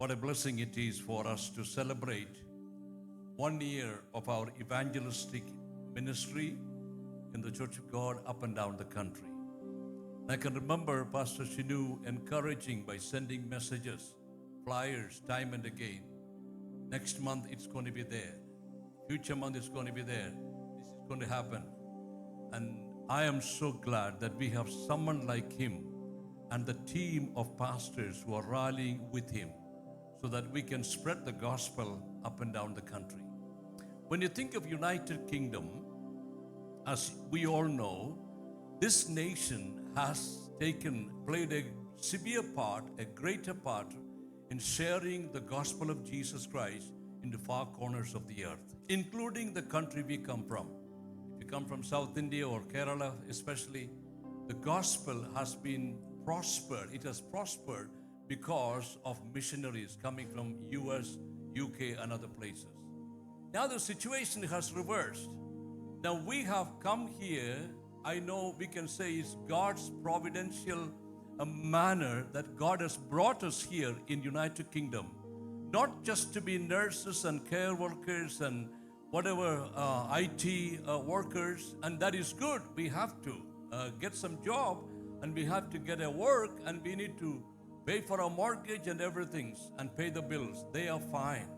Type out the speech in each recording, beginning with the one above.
What a blessing it is for us to celebrate 1 year of our evangelistic ministry in the Church of God up and down the country. I can remember Pastor Shinu encouraging by sending messages, flyers, time and again. Next month it's going to be there. Future month it's going to be there. This is going to happen. And I am so glad that we have someone like him and the team of pastors who are rallying with him so that we can spread the gospel up and down the country. When you think of United Kingdom, as we all know, this nation has played a severe part, a greater part in sharing the gospel of Jesus Christ into far corners of the earth, including the country we come from. If you come from South India or Kerala especially, the gospel has been prospered. It has prospered because of missionaries coming from US, UK and other places. Now the situation has reversed. Now we have come here, I know we can say it's God's providential manner that God has brought us here in United Kingdom, not just to be nurses and care workers and whatever IT workers, and that is good. We have to get some job and we have to get a work and we need to pay for our mortgage and everything and pay the bills. They are fine.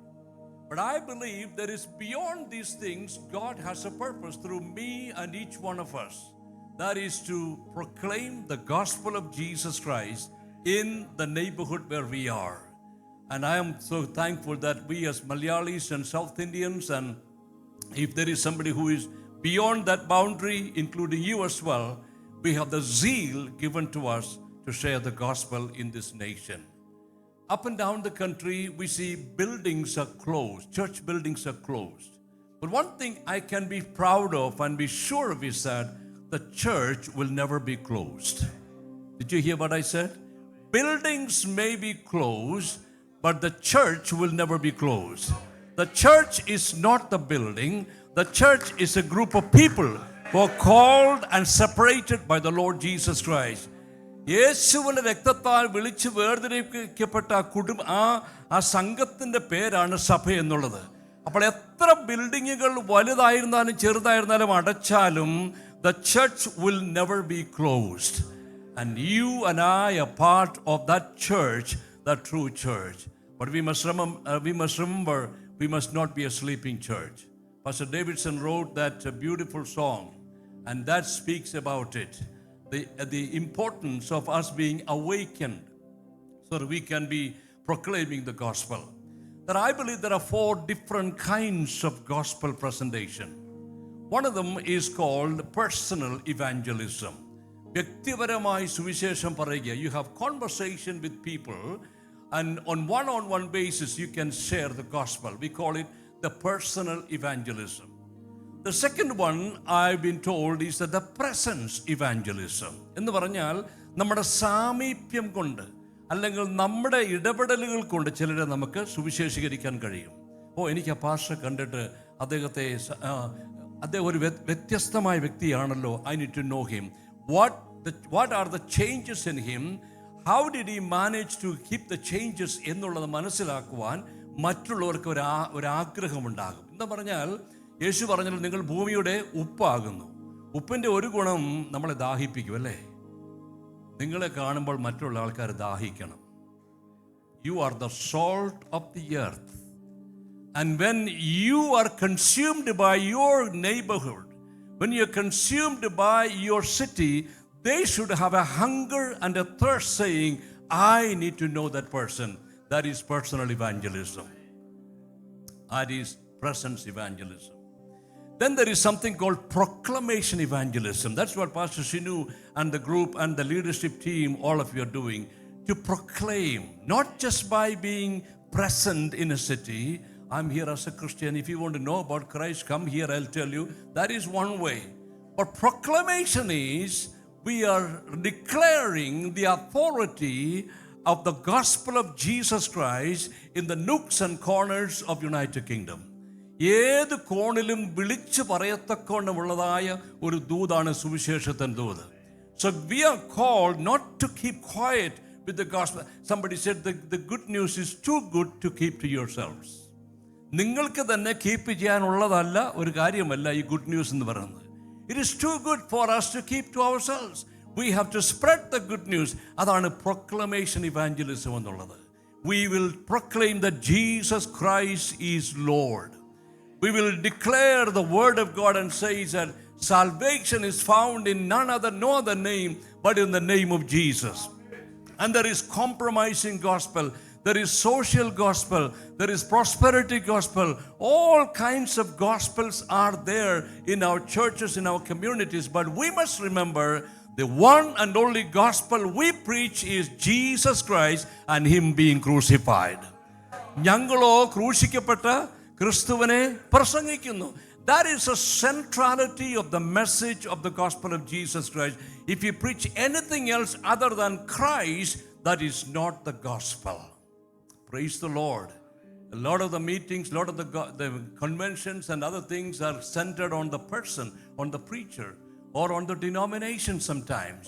But I believe there is beyond these things, God has a purpose through me and each one of us. That is to proclaim the gospel of Jesus Christ in the neighborhood where we are. And I am so thankful that we as Malayalis and South Indians, and if there is somebody who is beyond that boundary, including you as well, we have the zeal given to us to share the gospel in this nation. Up and down the country, we see buildings are closed, church buildings are closed. But one thing I can be proud of and be sure of is that the church will never be closed. Did you hear what I said? Buildings may be closed, but the church will never be closed. The church is not the building. The church is a group of people who are called and separated by the Lord Jesus Christ. യേശുവിന്റെ രക്തത്താൽ വിളിച്ച് വേർതിരിക്കപ്പെട്ട ആ സംഘത്തിന്റെ പേരാണ് സഭ എന്നുള്ളത്. അപ്പോൾ എത്ര ബിൽഡിങ്ങുകൾ വലുതായിരുന്നാലും ചെറുതായിരുന്നാലും അടച്ചാലും the church will never be closed. And you and I are part of that church, the true church. But we must remember, we must not be a sleeping church. Pastor Davidson wrote that beautiful song, and that speaks about it. The importance of us being awakened so that we can be proclaiming the gospel. That I believe there are 4 different kinds of gospel presentation. One of them is called personal evangelism. വ്യക്തിപരമായി സുവിശേഷം പറയുക. You have conversation with people and on one-on-one basis you can share the gospel. We call it the personal evangelism. The second one I've been told is that the presence evangelism. എന്ന് പറഞ്ഞാൽ നമ്മുടെ സാമീപ്യം കൊണ്ട് അല്ലെങ്കിൽ നമ്മുടെ ഇടപെടലുകൾ കൊണ്ട് ചിലരെ നമുക്ക് സുവിശേഷീകരിക്കാൻ കഴിയും. എനിക്ക് ആ പാസ്റ്ററെ കണ്ടിട്ട് അദ്ദേഹം ഒരു വ്യത്യസ്തമായ വ്യക്തിയാണല്ലോ. I need to know him. What are the changes in him? How did he manage to keep the changes എന്നുള്ളത് മനസ്സിലാക്കുവാൻ മറ്റുള്ളവർക്ക് ഒരു ആഗ്രഹമുണ്ടാകും. എന്താ പറഞ്ഞാൽ യേശു പറഞ്ഞാൽ നിങ്ങൾ ഭൂമിയുടെ ഉപ്പാകുന്നു. ഉപ്പിൻ്റെ ഒരു ഗുണം നമ്മളെ ദാഹിപ്പിക്കും അല്ലേ? നിങ്ങളെ കാണുമ്പോൾ മറ്റുള്ള ആൾക്കാർ ദാഹിക്കണം. You are the salt of the earth. And when you are consumed by your neighborhood, when you are consumed by your city, they should have a hunger and a thirst saying, I need to know that person. That is personal evangelism. That is presence evangelism. Then there is something called proclamation evangelism. That's what Pastor Shinu and the group and the leadership team, all of you are doing, to proclaim, not just by being present in a city. I'm here as a Christian. If you want to know about Christ, come here, I'll tell you. That is one way. But proclamation is we are declaring the authority of the gospel of Jesus Christ in the nooks and corners of United Kingdom. ഏത് കോണിലും വിളിച്ചു പറയത്തക്കോണമുള്ളതായ ഒരു ദൂതാണ് സുവിശേഷത്തിൻ ദൂത്. So we are called not to keep quiet with the gospel. Somebody said the good news is too good to keep to yourselves. നിങ്ങൾക്ക് തന്നെ keep ചെയ്യാനുള്ളതല്ല, ഒരു കാര്യമല്ല ഈ good news എന്ന് പറയുന്നത്. It is too good for us to keep to ourselves. We have to spread the good news. അതാണ് proclamation evangelism എന്നുള്ളത്. We will proclaim that Jesus Christ is Lord. We will declare the word of God and say that salvation is found in no other name but in the name of Jesus. And there is compromising gospel, there is social gospel, there is prosperity gospel. All kinds of gospels are there in our churches, in our communities. But we must remember the one and only gospel we preach is Jesus Christ and Him being crucified. ഞങ്ങളോ ക്രൂശിക്കപ്പെട്ട ക്രിസ്തുവിനെ പ്രസംഗിക്കുന്നു. That is a centrality of the message of the gospel of Jesus Christ. If you preach anything else other than Christ, that is not the gospel. Praise the Lord. A lot of the meetings, a lot of the conventions and other things are centered on the person, on the preacher, or on the denomination sometimes,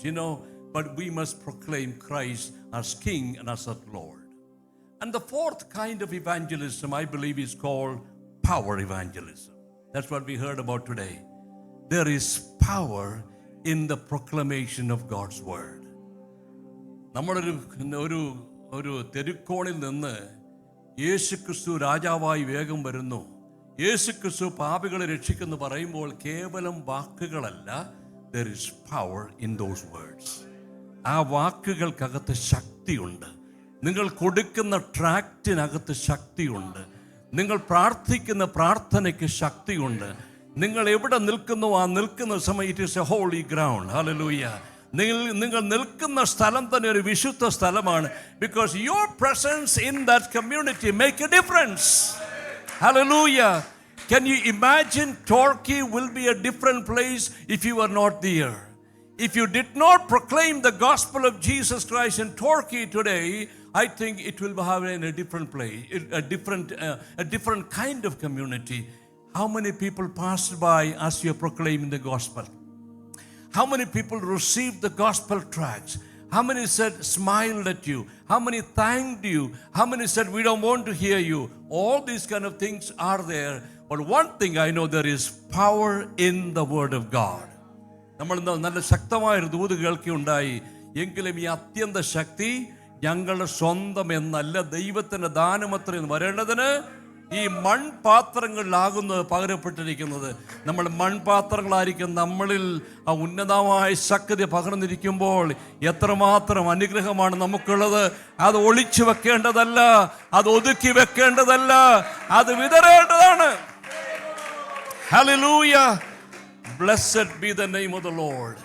but we must proclaim Christ as King and as our Lord. And the fourth kind of evangelism, I believe, is called power evangelism. That's what we heard about today. There is power in the proclamation of God's word. നമ്മളൊരു തെരുക്കോണിൽ നിന്ന് യേശുക്രിസ്തു രാജാവായി വേഗം വരുന്നു, യേശുക്രിസ്തു പാപികളെ രക്ഷിക്കുന്നു പറയുമ്പോൾ കേവലം വാക്കുകളല്ല, there is power in those words. ആ വാക്കുകൾക്കകത്ത് ശക്തിയുണ്ട്. നിങ്ങൾ കൊടുക്കുന്ന ട്രാക്റ്റിനകത്ത് ശക്തിയുണ്ട്. നിങ്ങൾ പ്രാർത്ഥിക്കുന്ന പ്രാർത്ഥനയ്ക്ക് ശക്തിയുണ്ട്. നിങ്ങൾ എവിടെ നിൽക്കുന്നു ആ നിൽക്കുന്ന സമയം it is a holy ground. Hallelujah. നിങ്ങൾ നിൽക്കുന്ന സ്ഥലം തന്നെ ഒരു വിശുദ്ധ സ്ഥലമാണ്. Because your presence in that community make a difference. Hallelujah. Can you imagine Turkey will be a different place if you are not there? If you did not proclaim the gospel of Jesus Christ in Turkey today, I think it will have in a different place, a different kind of community. How many people passed by as you are proclaiming the gospel? How many people received the gospel tracts? How many said, smiled at you? How many thanked you? How many said, we don't want to hear you? All these kind of things are there. But one thing I know, there is power in the word of God. നമ്മൾ നല്ല ശക്തമായൊരു ദൂത് കേൾക്കുകയുണ്ടായി. എങ്കിലും ഈ അത്യന്ത ശക്തി ഞങ്ങളുടെ സ്വന്തം എന്നല്ല, ദൈവത്തിൻ്റെ ദാനമത്രേ വരേണ്ടതിന് ഈ മൺപാത്രങ്ങളിലാകുന്നത് പകരപ്പെട്ടിരിക്കുന്നത്. നമ്മൾ മൺപാത്രങ്ങളായിരിക്കും. നമ്മളിൽ ആ ഉന്നതമായ ശക്തി പകർന്നിരിക്കുമ്പോൾ എത്രമാത്രം അനുഗ്രഹമാണ് നമുക്കുള്ളത്. അത് ഒളിച്ചു വെക്കേണ്ടതല്ല, അത് ഒതുക്കി വെക്കേണ്ടതല്ല, അത് വിതരേണ്ടതാണ്. Hallelujah. Blessed be the name of the Lord.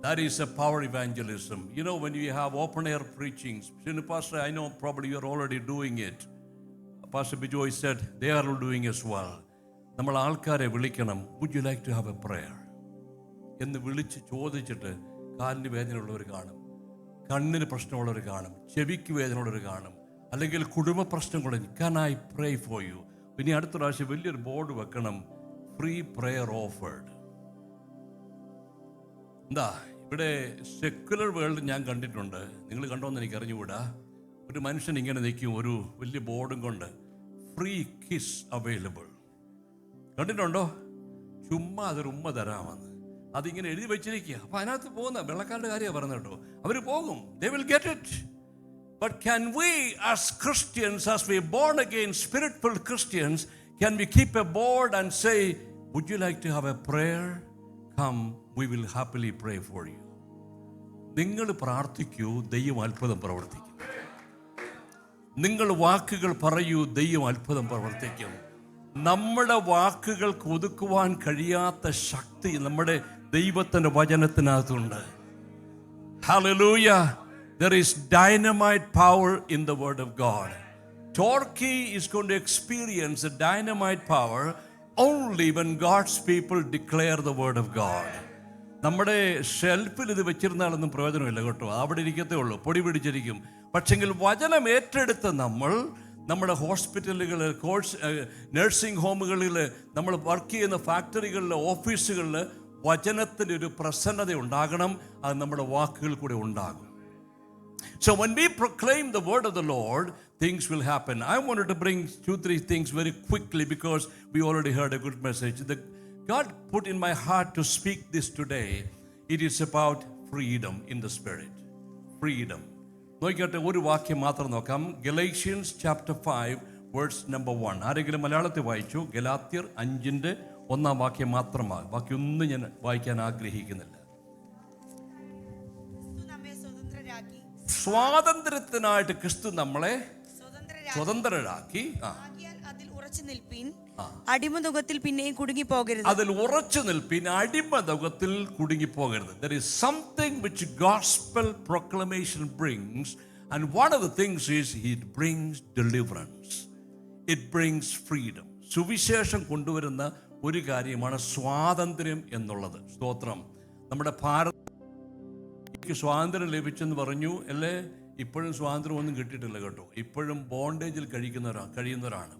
That is a power evangelism. When you have open air preachings, Pastor, I know probably you are already doing it. Pastor Bijoy said they are doing as well. നമ്മൾ ആൾക്കാരെ വിളിക്കണം. Would you like to have a prayer? എന്ന് വിളിച്ച് ചോദിച്ചിട്ട് കാലിന് വേദനയുള്ളവർ കാണും, കണ്ണിന് പ്രശ്നമുള്ളവർ കാണും, ചെവിക്ക് വേദനയുള്ളവർ കാണും, അല്ലെങ്കിൽ കുടുംബ പ്രശ്നങ്ങൾ. Can I pray for you? പിന്നെ അടുത്ത പ്രാവശ്യം വലിയൊരു ബോർഡ് വെക്കണം, ഫ്രീ പ്രെയർ ഓഫേർഡ്. എന്താ ഇവിടെ സെക്യുലർ വേൾഡ് ഞാൻ കണ്ടിട്ടുണ്ട്, നിങ്ങൾ കണ്ടോന്ന് എനിക്ക് അറിഞ്ഞുകൂടാ. ഒരു മനുഷ്യൻ ഇങ്ങനെ നിൽക്കും, ഒരു വലിയ ബോർഡും കൊണ്ട് ഫ്രീ കിസ് അവൈലബിൾ. കണ്ടിട്ടുണ്ടോ? ചുമ്മാ അതൊരു ഉമ്മ തരാമെന്ന് അതിങ്ങനെ എഴുതി വെച്ചിരിക്കുക. അപ്പം അതിനകത്ത് പോകുന്ന വെള്ളക്കാരുടെ കാര്യമാണ് പറഞ്ഞത് കേട്ടോ. അവർ പോകും, they will get it. But can we as Christians, as we are born again, spirit-filled Christians, can we keep a board and say, would you like to have a prayer? Come, we will happily pray for you. നിങ്ങൾ പ്രാർത്ഥിക്കൂ, ദൈവം അത്ഭുതം പ്രവർത്തിക്കും. നിങ്ങൾ വാക്കുകൾ പറയൂ, ദൈവം അത്ഭുതം പ്രവർത്തിക്കും. നമ്മുടെ വാക്കുകൾക്ക് ഒതുക്കുവാൻ കഴിയാത്ത ശക്തി നമ്മുടെ ദൈവത്തിൻ്റെ വചനത്തിനകത്തുണ്ട്. Hallelujah. There is dynamite power in the word of God. Turkey is going to experience the dynamite power only when God's people declare the word of God. നമ്മുടെ ഷെൽഫിൽ ഇത് വെച്ചിരുന്നാലൊന്നും പ്രയോജനമില്ല കേട്ടോ, അവിടെ ഇരിക്കത്തേ ഉള്ളൂ, പൊടി പിടിച്ചിരിക്കും. പക്ഷെങ്കിൽ വചനം ഏറ്റെടുത്ത് നമ്മുടെ ഹോസ്പിറ്റലുകൾ, നഴ്സിംഗ് ഹോമുകളിൽ, നമ്മൾ വർക്ക് ചെയ്യുന്ന ഫാക്ടറികളിൽ, ഓഫീസുകളിൽ വചനത്തിൻ്റെ ഒരു പ്രസന്നത ഉണ്ടാകണം. അത് നമ്മുടെ വാക്കുകൾ കൂടെ ഉണ്ടാകും. So when we proclaim the word of the Lord, things will happen. I wanted to bring 2-3 things very quickly because we already heard a good message. God put in my heart to speak this today. It is about freedom in the spirit. Freedom. നോക്കിയിട്ട് ഒരു വാക്യം മാത്രം നോക്കാം. Galatians chapter 5 verse number 1. ആരെങ്കിലും മലയാളത്തിൽ വായിച്ചു? ഗലാത്യർ 5:1 വാക്യം മാത്രമാണ്. ബാക്കിയൊന്നും ഞാൻ വായിക്കാൻ ആഗ്രഹിക്കുന്നില്ല. സ്വാതന്ത്ര്യത്തിനായിട്ട് ക്രിസ്തു നമ്മളെ സ്വതന്ത്രരാക്കി. അതിൽ ഉറച്ചു നിൽപ്പിൻ, അടിമനുഖത്തിൽ പിന്നെയും കുടുങ്ങി പോകരുത്. അതിൽ ഉറച്ചു നിൽപ്പിൻ, അടിമനുഖത്തിൽ കുടുങ്ങി പോകരുത്. There is something which gospel proclamation brings, and one of the things is it brings deliverance. It brings freedom. സുവിശേഷം കൊണ്ടുവരുന്ന ഒരു കാര്യമാണ് സ്വാതന്ത്ര്യം എന്നുള്ളത്. സ്തോത്രം. നമ്മുടെ സ്വാതന്ത്ര്യം ലഭിച്ചെന്ന് പറഞ്ഞു അല്ലേ? ഇപ്പോഴും സ്വാതന്ത്ര്യം ഒന്നും കിട്ടിയിട്ടില്ല കേട്ടോ. ഇപ്പോഴും ബോണ്ടേജിൽ കഴിയുന്നവരാണ്.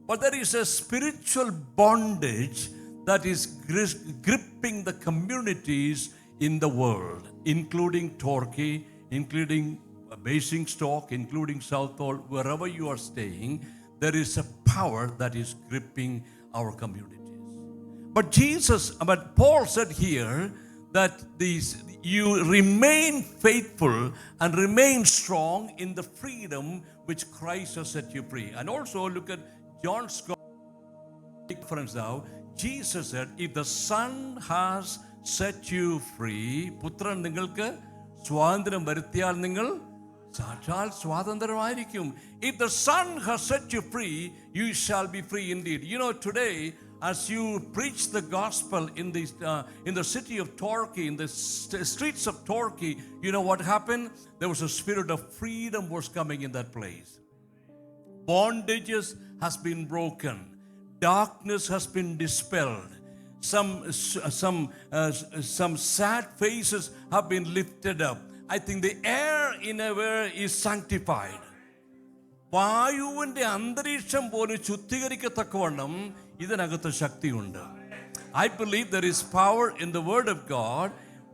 But there is a spiritual bondage that is gripping the communities in the world, including Turkey, including Basingstoke, including Southall, wherever you are staying, there is a power that is gripping our communities. But Paul said here that you remain faithful and remain strong in the freedom which Christ has set you free. And also look at John's difference now. Jesus said, if the Son has set you free, പുത്രൻ നിങ്ങൾക്ക് സ്വാതന്ത്ര്യം വരുത്തിയാൽ നിങ്ങൾ സാക്ഷാൽ സ്വാതന്ത്ര്യമായിരിക്കും. If the Son has set you free, you shall be free indeed. You know, today as you preach the gospel in the city of Turkey, in the streets of Turkey, you know what happened? There was a spirit of freedom was coming in that place. Bondages has been broken. Darkness has been dispelled. Some sad faces have been lifted up. I think the air in a way is sanctified. വായുവിൻ്റെ അന്തരീക്ഷം പോലും ശുദ്ധീകരിക്കത്തക്കവണ്ണം ഇതിനകത്ത് ശക്തിയുണ്ട്. I believe there is power in the word of God.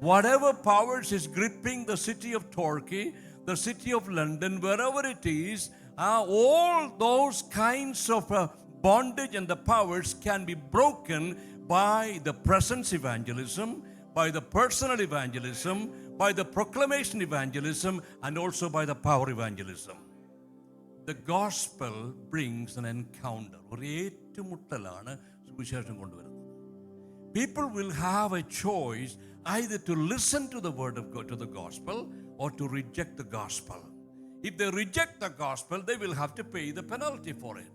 Whatever powers is gripping the city of Turkey, the city of London, wherever it is, all those kinds of bondage and the powers can be broken by the presence evangelism, by the personal evangelism, by the proclamation evangelism, and also by the power evangelism. The gospel brings an encounter. ഒരു ഏറ്റുമുട്ടലാണ് സുവിശേഷം കൊണ്ടുവരുന്നത്. People will have a choice either to listen to the word of God, to the gospel, or to reject the gospel. If they reject the gospel, they will have to pay the penalty for it.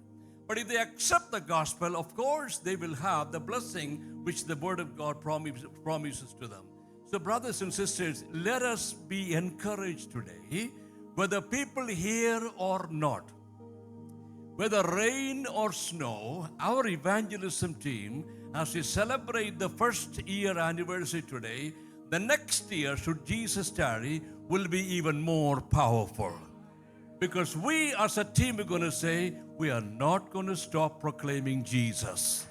But if they accept the gospel, of course, they will have the blessing which the word of God promises to them. So brothers and sisters, let us be encouraged today, whether people hear or not, whether rain or snow, our evangelism team, as we celebrate the first year anniversary today, the next year, should Jesus tarry, will be even more powerful. Because we as a team are going to say, we are not going to stop proclaiming Jesus.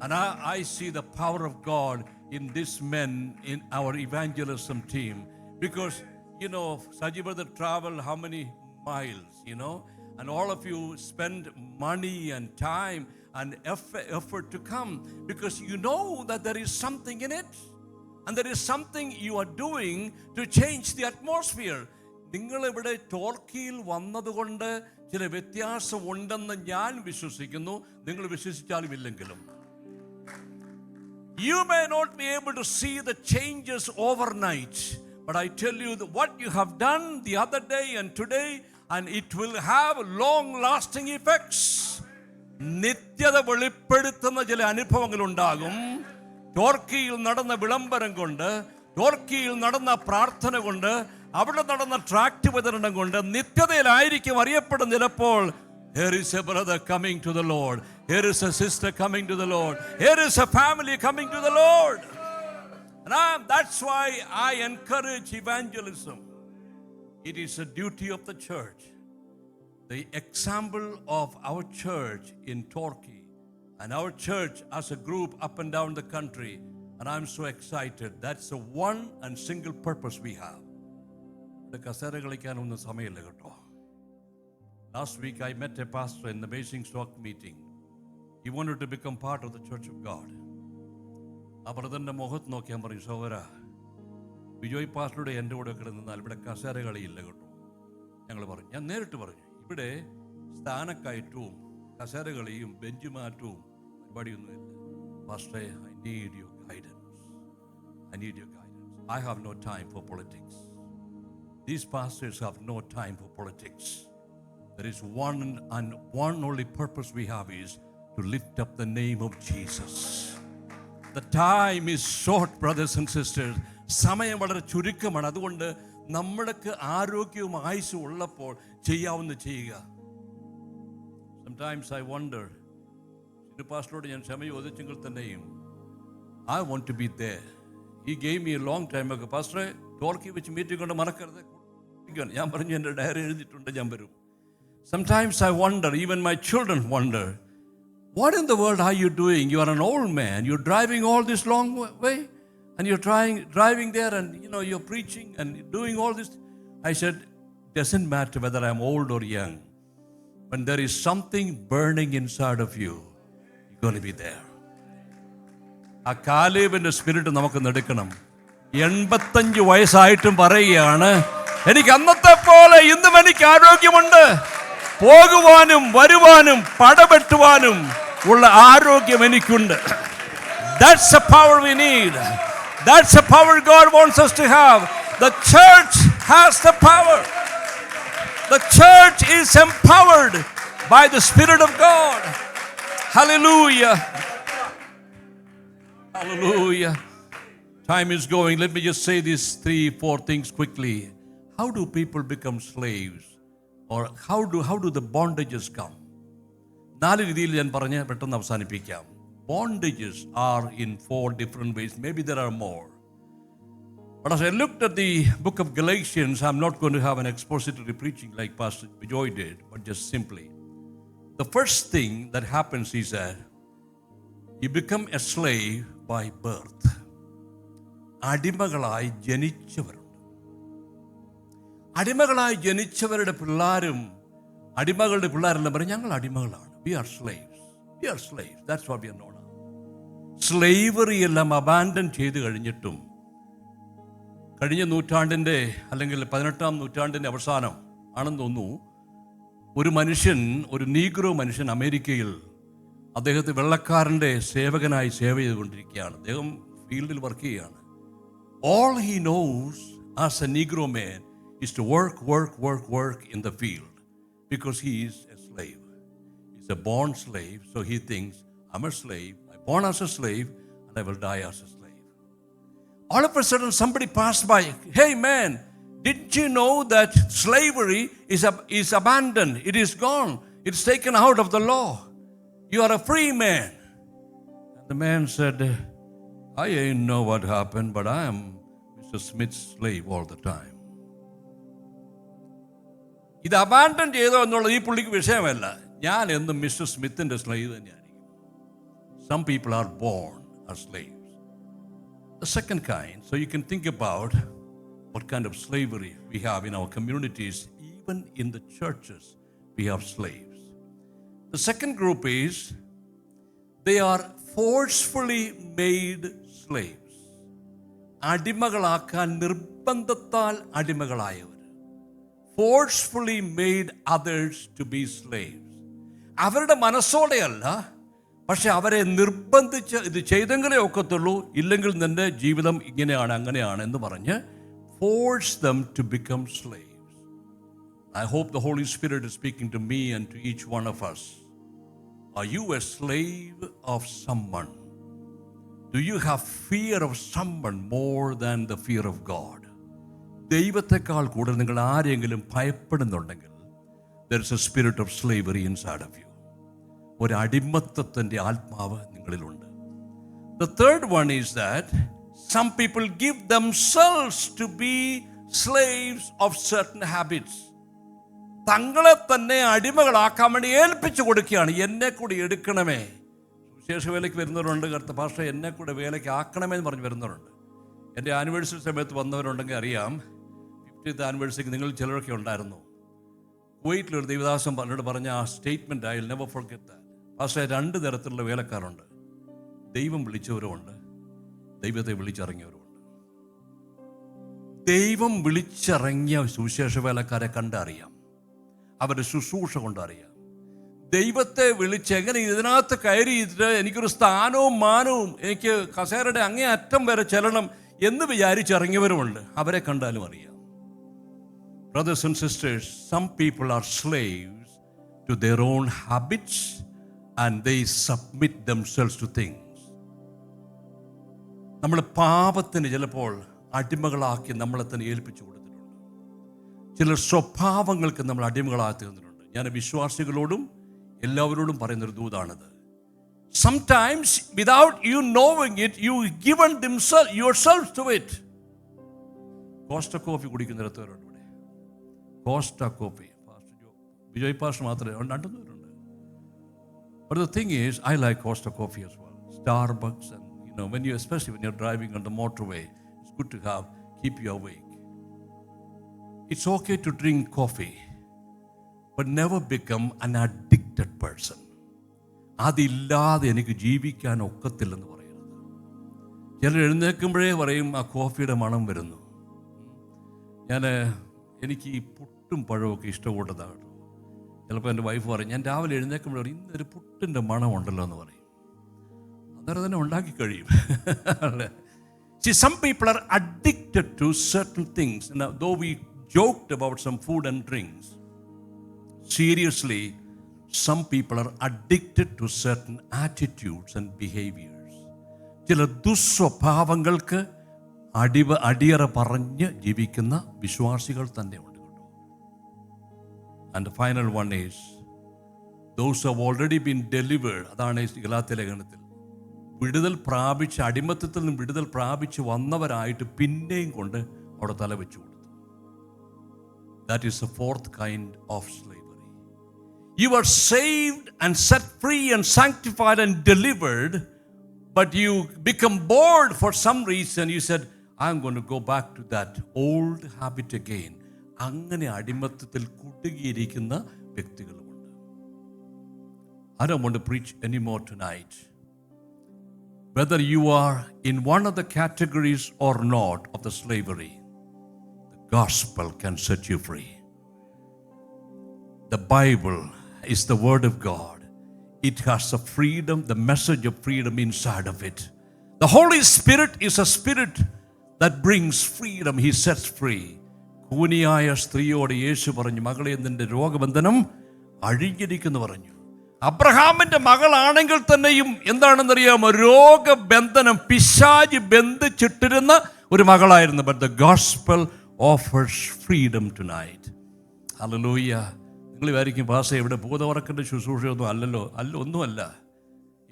And I see the power of God in these men in our evangelism team. Because, you know, Saji brother traveled how many miles, you know? And all of you spend money and time and effort to come because you know that there is something in it. And there is something you are doing to change the atmosphere. നിങ്ങൾ ഇവിടെ ടോർക്കിയിൽ വന്നതുകൊണ്ട് ചില വ്യത്യാസം ഉണ്ടെന്ന് ഞാൻ വിശ്വസിക്കുന്നു. നിങ്ങൾ വിശ്വസിച്ചാലും ഇല്ലെങ്കിലും. You may not be able to see the changes overnight, but I tell you that what you have done the other day and today, and it will have long lasting effects. നിത്യത വെളിപ്പെടുത്തുന്ന ചില അനുഭവങ്ങൾ ഉണ്ടാകും. ടോർക്കിയിൽ നടന്ന വിളംബരം കൊണ്ട്, ടോർക്കിയിൽ നടന്ന പ്രാർത്ഥന കൊണ്ട്, അവിടെ നടന്ന ട്രാക്ട് വിതരണം കൊണ്ട് നിത്യതയിലായിരിക്കും അറിയപ്പെടുന്ന ചിലപ്പോൾ. Here is a brother coming to the Lord. Here is a sister coming to the Lord. Here is a family coming to the Lord. And that's why I encourage evangelism. It is a duty of the church. The example of our church in Turkey and our church as a group up and down the country, and I'm so excited. That's the one and single purpose we have. കസേര കളിക്കാനൊന്നും സമയമില്ല കേട്ടോ. Last week I met a pastor in the Amazing Stock meeting. He wanted to become part of the Church of God. ആ ബ്രദറിൻ്റെ മുഖത്ത് നോക്കിയാൽ പറയും, സഹോദര ബിജോയ് പാസ്റ്ററുടെ എൻ്റെ കൂടെ ഒക്കെ നിന്നാൽ ഇവിടെ കസേര കളിയില്ല കേട്ടോ. ഞങ്ങൾ പറഞ്ഞു, ഞാൻ നേരിട്ട് പറഞ്ഞു, ഇവിടെ സ്ഥാനക്കയറ്റവും കസേര കളിയും ബെഞ്ച് മാറ്റവും പരിപാടിയൊന്നുമില്ല. പാസ്റ്ററെ, I need your guidance. I need your guidance. I have no time for politics. These pastors have no time for politics. There is one only purpose we have is to lift up the name of Jesus. The time is short, brothers and sisters. സമയം വളരെ ചുരുക്കമാണ്. അതുകൊണ്ട് നമ്മൾക്ക് ആരോഗ്യവും ആയുസ്സും ഉള്ളപ്പോൾ ചെയ്യാവുന്ന ചെയ്യുക. Sometimes I wonder, പാസ്റ്ററോട് ഞാൻ ക്ഷമ ചോദിച്ചെങ്കിൽ തന്നെയും I want to be there. He gave me a long time ago, പാസ്റ്ററെ ടോർക്കി വെച്ച് മീറ്റിംഗ് കൊണ്ട് മറക്കരുത്. ഞാൻ പറഞ്ഞു, എൻ്റെ ഡയറി എഴുതിയിട്ടുണ്ട്, ഞാൻ വരും. Sometimes I wonder, even my children wonder, what in the world are you doing? You are an old man. You're driving all this long way and you're driving there and you're preaching and doing all this. I said, doesn't matter whether I'm old or young. When there is something burning inside of you, you're going to be there. ആ കാലേബിന്റെ spirit നമുക്ക് എടുക്കണം. 85 വയസ്സായിട്ടും പറയുകയാണ്, എനിക്ക് അന്നത്തെ പോലെ ഇന്നും എനിക്ക് ആരോഗ്യമുണ്ട്, പോകുവാനും വരുവാനും പടവെട്ടുവാനും ഉള്ള ആരോഗ്യം എനിക്കുണ്ട്. That's the power we need. That's the power God wants us to have. The church has the power. The church is empowered by the Spirit of God. Hallelujah. Hallelujah. Time is going. Let me just say these 3-4 things quickly. How do people become slaves? Or how do the bondages come? 4 രീതിയിൽ ഞാൻ പറഞ്ഞ് പെട്ടെന്ന് അവസാനിപ്പിക്കാം. Bondages are in 4 different ways. Maybe there are more. But as I looked at the book of Galatians, I'm not going to have an expository preaching like Pastor Joy did, but just simply. The first thing that happens is that you become a slave by birth. അടിമകളായി ജനിച്ചവരുണ്ട്. അടിമകളായി ജനിച്ചവരുടെ പിള്ളേരും അടിമകളുടെ പിള്ളേരെല്ലാം പറയും, ഞങ്ങൾ അടിമകളാണ്. We are slaves. We are slaves. That's what we are known as. Slavery എല്ലാം abandon ചെയ്ത് കഴിഞ്ഞിട്ടും കഴിഞ്ഞ നൂറ്റാണ്ടിൻ്റെ അല്ലെങ്കിൽ 18-ാം നൂറ്റാണ്ടിൻ്റെ അവസാനം ആണെന്ന് തോന്നുന്നു, ഒരു നീഗ്രോ മനുഷ്യൻ അമേരിക്കയിൽ അദ്ദേഹത്തെ വെള്ളക്കാരൻ്റെ സേവകനായി സേവ ചെയ്തുകൊണ്ടിരിക്കുകയാണ്. അദ്ദേഹം ഫീൽഡിൽ വർക്ക് ചെയ്യുകയാണ്. All he knows as a Negro man is to work in the field because he is a slave. He's a born slave, so he thinks, I'm a slave, I'm born as a slave, and I will die as a slave. All of a sudden, somebody passed by. Hey man, didn't you know that slavery is abandoned? It is gone. It's taken out of the law. You are a free man. And the man said, I ain't know what happened, but I am Mr. Smith's slave all the time. ഇത് abandon ചെയ്തോ എന്നുള്ളത് ഈ പുള്ളിക്ക് വിഷയമല്ല. ഞാൻ എന്നും mister സ്മിത്തിന്റെ slave തന്നെയായിരിക്കും. Some people are born as slaves. The second kind, so you can think about what kind of slavery we have in our communities. Even in the churches, we have slaves. The second group is they are forcefully made slaves. അടിമകളാക്കാൻ നിർബന്ധത്താൽ അടിമകളായവർ. Forcefully made others to be slaves. അവരുടെ മനസ്സോടെയല്ല, പക്ഷെ അവരെ നിർബന്ധിച്ച് ഇത് ചെയ്തെങ്കിലേ ഒക്കത്തുള്ളൂ, ഇല്ലെങ്കിൽ നിന്റെ ജീവിതം ഇങ്ങനെയാണ് അങ്ങനെയാണ് എന്ന് പറഞ്ഞ് force them to become slaves. I hope the Holy Spirit is speaking to me and to each one of us. Are you a slave of someone? Do you have fear of someone more than the fear of God? ദൈവത്തെക്കാൾ കൂടുതൽ നിങ്ങൾ ആരെങ്കിലും ഭയപ്പെടുന്നുണ്ടെങ്കിൽ there is a spirit of slavery inside of you. ഒരു അടിമത്തത്തിൻ്റെ ആത്മാവ് നിങ്ങളിലുണ്ട്. The third one is that some people give themselves to be slaves of certain habits. തങ്ങളെ തന്നെ അടിമകളാക്കാൻ വേണ്ടി ഏൽപ്പിച്ചു കൊടുക്കുകയാണ്. എന്നെ കൂടി എടുക്കണമേ. വിശേഷ വേലയ്ക്ക് വരുന്നവരുണ്ട്, കർത്ത ഭാഷ എന്നെ കൂടെ വേലയ്ക്ക് ആക്കണമേ എന്ന് പറഞ്ഞ് വരുന്നവരുണ്ട്. എൻ്റെ ആനിവേഴ്സറി സമയത്ത് വന്നവരുണ്ടെങ്കിൽ അറിയാം, 50th ആനിവേഴ്സറിക്ക് നിങ്ങൾ ചിലരൊക്കെ ഉണ്ടായിരുന്നു. കുവൈറ്റിലൊരു ദൈവദാസൻ എന്നോട് പറഞ്ഞ ആ statement I will never forget that. പക്ഷേ 2 തരത്തിലുള്ള വേലക്കാരുണ്ട്. ദൈവം വിളിച്ചവരുമുണ്ട്, ദൈവത്തെ വിളിച്ചിറങ്ങിയവരുമുണ്ട്. ദൈവം വിളിച്ചിറങ്ങിയ സുവിശേഷ വേലക്കാരെ കണ്ടറിയാം, അവരുടെ ശുശ്രൂഷ കൊണ്ടറിയാം. ദൈവത്തെ വിളിച്ച് എങ്ങനെ ഇതിനകത്ത് കയറിയിട്ട് എനിക്കൊരു സ്ഥാനവും മാനവും എനിക്ക് കസേരയുടെ അങ്ങേ അറ്റം വരെ ചെല്ലണം എന്ന് വിചാരിച്ചിറങ്ങിയവരുമുണ്ട്. അവരെ കണ്ടാലും അറിയാം. Brothers and sisters, some people are slaves to their own habits and they submit themselves to things. നമ്മൾ പാപത്തിന് ചിലപ്പോൾ അടിമകളാക്കി നമ്മളെ തന്നെ ഏൽപ്പിച്ചു കൊടുത്തിട്ടുണ്ട്. ചില സ്വഭാവങ്ങൾക്ക് നമ്മൾ അടിമകളാക്കി തന്നിട്ടുണ്ട്. ഞാൻ വിശ്വാസികളോടും എല്ലാവരോടും പറയുന്നൊരു ദൂതാണിത്. Sometimes without you knowing it, you given yourself to it. Costa Coffee കുടിക്കുന്നിടത്തവരുണ്ട് ഇവിടെ. കോസ്റ്റ കോഫി വിജയ് പാസ്റ്റർ മാത്രമേ രണ്ടുപേരുണ്ട്. But the thing is, I like Costa coffee as well. Starbucks, and when you, especially when you're driving on the motorway, it's good to keep you awake. It's okay to drink coffee, but never become an addicted person. അതില്ലാതെ എനിക്ക് ജീവിക്കാൻ ഒക്കത്തില്ലെന്ന് പറയരുത്. ചിലർ എഴുന്നേൽക്കുമ്പോഴേ പറയും ആ കോഫിയുടെ മണം വരുന്നു. എനിക്ക് ഈ പുട്ടും പഴമൊക്കെ ഇഷ്ടപ്പെട്ടതാണ്. ചിലപ്പോൾ എൻ്റെ വൈഫ് പറയും, ഞാൻ രാവിലെ എഴുന്നേൽക്കുമ്പോൾ പറയും ഇന്നൊരു പുട്ടിൻ്റെ മണമുണ്ടല്ലോ എന്ന് പറയും. അന്നേരം തന്നെ ഉണ്ടാക്കി കഴിയും. See, some people are addicted to certain things. Now, though we joked about some food and drinks, seriously, some people are addicted to certain attitudes and behaviors. ചില ദുസ്വഭാവങ്ങൾക്ക് അടിയറ പറഞ്ഞ് ജീവിക്കുന്ന വിശ്വാസികൾ തന്നെ ഉണ്ട്. And the final one is those who have already been delivered. അതാണ് ഗലാത്യ ലേഖനത്തിൽ വിടുതൽ പ്രാപിച്ച്, അടിമത്തത്തിൽ നിന്ന് വിടുതൽ പ്രാപിച്ച് വന്നവരായിട്ട് പിന്നെയും കൊണ്ട് അവിടെ തലവെച്ചു കൊടുത്തു. That is the 4th kind of slavery. You are saved and set free and sanctified and delivered, but you become bored for some reason. You said, I'm going to go back to that old habit again. അങ്ങനെ അടിമത്തത്തിൽ കുടുങ്ങിയിരിക്കുന്ന വ്യക്തികളുമുണ്ട്. I don't want to preach anymore tonight. Whether you are in one of the categories or not of the slavery, the gospel can set you free. The Bible is the word of God. It has the freedom, the message of freedom inside of it. The Holy Spirit is a spirit that brings freedom. He sets free. കൂനിയായ സ്ത്രീയോട് യേശു പറഞ്ഞു, മകളെ നിന്റെ രോഗബന്ധനം അഴിഞ്ഞിരിക്കുന്നു പറഞ്ഞു. അബ്രഹാമിന്റെ മകളാണെങ്കിൽ തന്നെയും എന്താണെന്നറിയാമോ, രോഗബന്ധനം പിശാച് ബന്ധിച്ചിട്ടിരുന്ന ഒരു മകളായിരുന്നു. But the gospel offers freedom tonight. Hallelujah. നിങ്ങൾ വിചാരിക്കും പാസ്റ്റർ ഇവിടെ ഭൂതവർക്കൻ്റെ ശുശ്രൂഷയൊന്നും അല്ലല്ലോ. ഒന്നുമല്ല.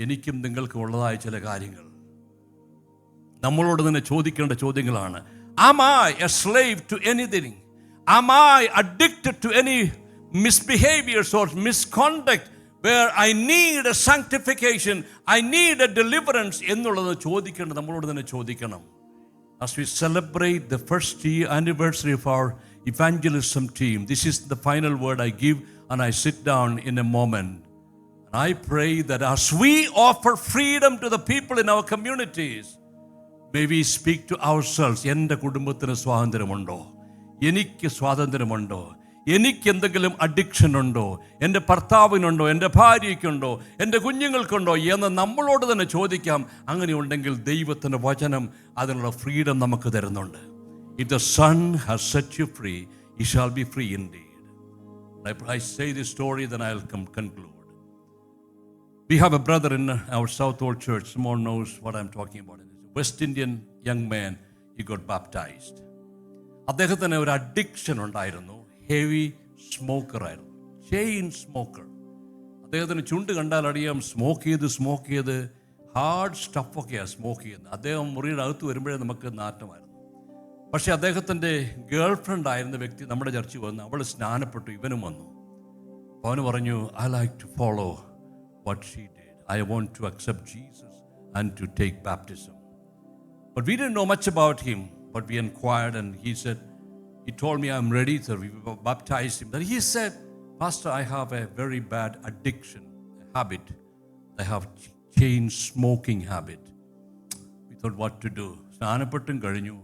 എനിക്കും നിങ്ങൾക്കും ഉള്ളതായ ചില കാര്യങ്ങൾ നമ്മളോട് തന്നെ ചോദിക്കേണ്ട ചോദ്യങ്ങളാണ്. Am I a slave to anything? Am I addicted to any misbehaviors or misconduct where I need a sanctification, I need a deliverance എന്നുള്ളത് ചോദിക്കേണ്ടത് നമ്മളോട് തന്നെ ചോദിക്കണം. As we celebrate the first anniversary of our evangelism team, this is the final word I give and I sit down in a moment. And I pray that as we offer freedom to the people in our communities, may we speak to ourselves. എൻ്റെ കുടുംബത്തിന് സ്വാതന്ത്ര്യമുണ്ടോ? എനിക്ക് സ്വാതന്ത്ര്യമുണ്ടോ? എനിക്ക് എന്തെങ്കിലും addiction ഉണ്ടോ? എൻ്റെ ഭർത്താവിനുണ്ടോ? എൻ്റെ ഭാര്യയ്ക്കുണ്ടോ? എൻ്റെ കുഞ്ഞുങ്ങൾക്കുണ്ടോ എന്ന് നമ്മളോട് തന്നെ ചോദിക്കാം. അങ്ങനെ ഉണ്ടെങ്കിൽ ദൈവത്തിൻ്റെ വചനം അതിനുള്ള ഫ്രീഡം നമുക്ക് തരുന്നുണ്ട്. If the Son has set you free, you shall be free indeed. I say this story, then I'll conclude. We have a brother in our South Old Church. Someone knows what I'm talking about. West Indian young man, he got baptized. അദ്ദേഹത്തിന് ഒരു addiction ഉണ്ടായിരുന്നു. Heavy smoker ആയിരുന്നു, chain smoker. അദ്ദേഹത്തിന് ചുണ്ട് കണ്ടാൽ അറിയാം, smoke ചെയ്ത് hard സ്റ്റഫൊക്കെയാണ് smoke ചെയ്യുന്നത്. അദ്ദേഹം മുറിയുടെ അകത്ത് വരുമ്പോഴേ നമുക്ക് നാറ്റമായിരുന്നു. പക്ഷേ അദ്ദേഹത്തിൻ്റെ ഗേൾ ഫ്രണ്ട് ആയിരുന്ന വ്യക്തി നമ്മുടെ ചർച്ചിൽ വന്നു. അവൾ സ്നാനപ്പെട്ടു, ഇവനും വന്നു. അവന് പറഞ്ഞു, I like to follow what she did. I want to accept Jesus and to take baptism. But we didn't know much about him, but we inquired and he said, He told me, I'm ready, so we baptized him. Then he said, Pastor, I have a very bad addiction, a habit. I have changed smoking habit. We thought what to do. സ്നാനപ്പെട്ടും കഴിഞ്ഞു,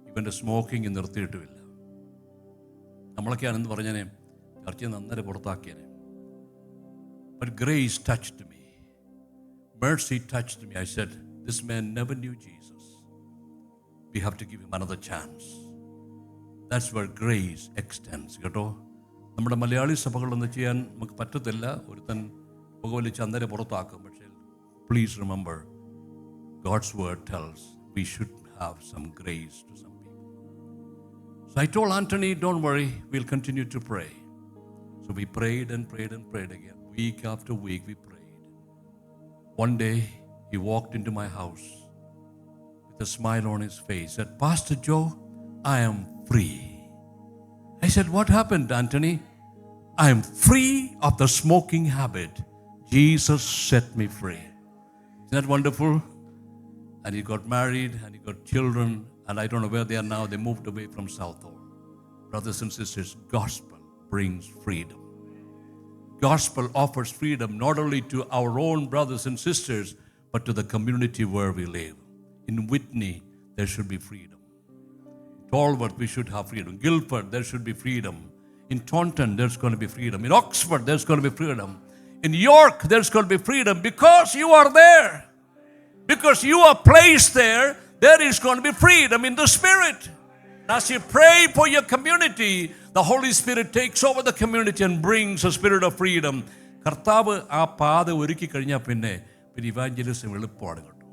ഇവൻ്റെ smoking നിർത്തിയിട്ടുമില്ല. നമ്മളൊക്കെയാണെന്ന് പറഞ്ഞേനെ ചർച്ചയിൽ നന്നേരെ പുറത്താക്കിയേനെ. But grace touched me. Mercy touched me. I said, this man never knew Jesus. We have to give him another chance. That's where grace extends. കേട്ടോ, നമ്മുടെ മലയാളി സഭകളൊന്നും ചെയ്യാൻ നമുക്ക് പറ്റത്തില്ല. ഒരുത്തൻ പുകവലിച്ച് അന്നേരെ പുറത്താക്കും. പക്ഷേ please remember, God's word tells we should have some grace to some people. So I told Anthony, don't worry, we'll continue to pray. So we prayed and prayed and prayed again. Week after week we prayed. One day he walked into my house with a smile on his face, said, Pastor Joe, I am free. I said, what happened, Anthony? I am free of the smoking habit. Jesus set me free. Isn't that wonderful? And he got married and he got children, and I don't know where they are now. They moved away from Southall. Brothers and sisters, gospel brings freedom. Gospel offers freedom not only to our own brothers and sisters, but to the community where we live. In Whitney, there should be freedom. Tolworth, we should have freedom. Guildford, there should be freedom. In Taunton, there's going to be freedom. In Oxford, there's going to be freedom. In York, there's going to be freedom because you are there. Because you are placed there, there is going to be freedom in the Spirit. As you pray for your community, the Holy Spirit takes over the community and brings a spirit of freedom. കർത്താവ് ആ പാത ഒരുക്കി കഴിഞ്ഞാൽ പിന്നെ evangelism എളുപ്പമാണ് കേട്ടോ.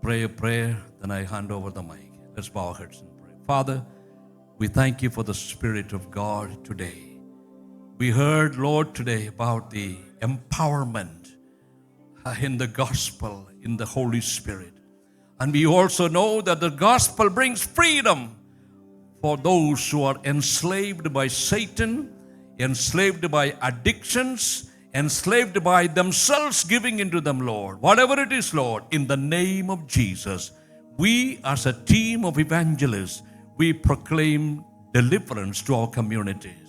Pray a prayer, then I hand over the mic. Let's bow our heads and pray. Father, we thank you for the Spirit of God today. We heard, Lord, today about the empowerment in the gospel, in the Holy Spirit. And we also know that the gospel brings freedom for those who are enslaved by Satan, enslaved by addictions, enslaved by themselves giving into them, Lord. Whatever it is, Lord, in the name of Jesus, we as a team of evangelists, we proclaim deliverance to our communities.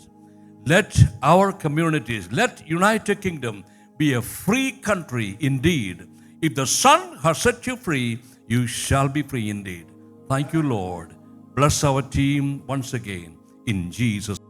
Let our communities, let United Kingdom be a free country indeed. If the Son has set you free, you shall be free indeed. Thank you, Lord. Bless our team once again in Jesus'